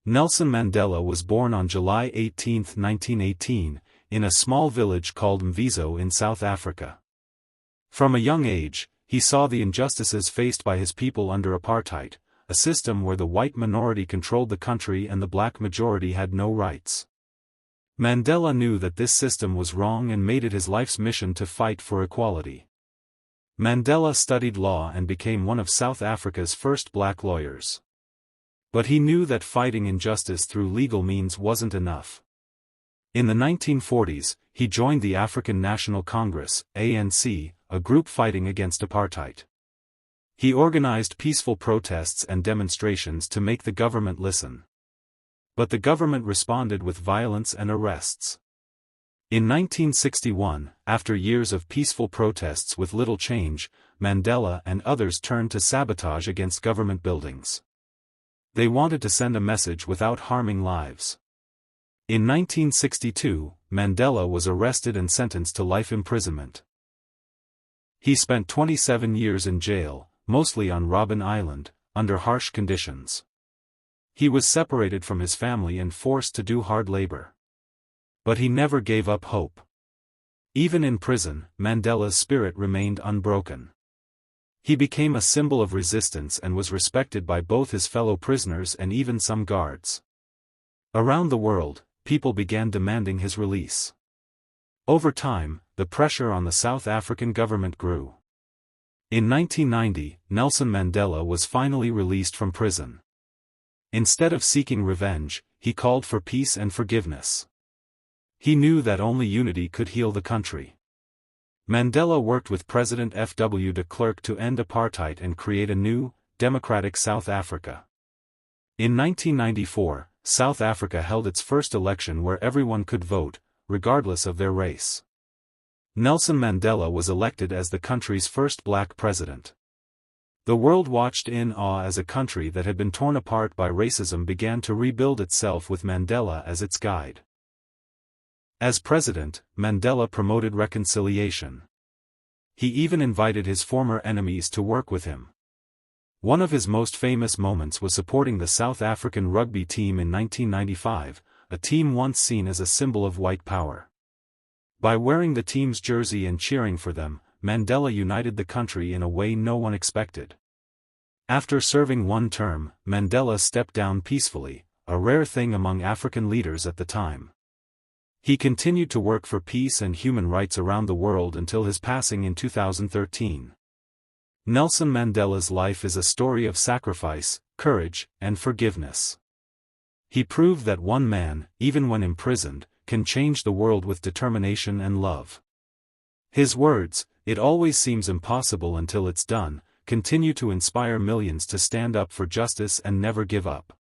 Nelson Mandela was born on July 18, 1918, in a small village called Mvizo in South Africa. From a young age, he saw the injustices faced by his people under apartheid, a system where the white minority controlled the country and the black majority had no rights. Mandela knew that this system was wrong and made it his life's mission to fight for equality. Mandela studied law and became one of South Africa's first black lawyers. But he knew that fighting injustice through legal means wasn't enough. In the 1940s, he joined the African National Congress, ANC, a group fighting against apartheid. He organized peaceful protests and demonstrations to make the government listen. But the government responded with violence and arrests. In 1961, after years of peaceful protests with little change, Mandela and others turned to sabotage against government buildings. They wanted to send a message without harming lives. In 1962, Mandela was arrested and sentenced to life imprisonment. He spent 27 years in jail, mostly on Robben Island, under harsh conditions. He was separated from his family and forced to do hard labor. But he never gave up hope. Even in prison, Mandela's spirit remained unbroken. He became a symbol of resistance and was respected by both his fellow prisoners and even some guards. Around the world, people began demanding his release. Over time, the pressure on the South African government grew. In 1990, Nelson Mandela was finally released from prison. Instead of seeking revenge, he called for peace and forgiveness. He knew that only unity could heal the country. Mandela worked with President F.W. de Klerk to end apartheid and create a new, democratic South Africa. In 1994, South Africa held its first election where everyone could vote, regardless of their race. Nelson Mandela was elected as the country's first black president. The world watched in awe as a country that had been torn apart by racism began to rebuild itself with Mandela as its guide. As president, Mandela promoted reconciliation. He even invited his former enemies to work with him. One of his most famous moments was supporting the South African rugby team in 1995, a team once seen as a symbol of white power. By wearing the team's jersey and cheering for them, Mandela united the country in a way no one expected. After serving one term, Mandela stepped down peacefully, a rare thing among African leaders at the time. He continued to work for peace and human rights around the world until his passing in 2013. Nelson Mandela's life is a story of sacrifice, courage, and forgiveness. He proved that one man, even when imprisoned, can change the world with determination and love. His words, "It always seems impossible until it's done," continue to inspire millions to stand up for justice and never give up.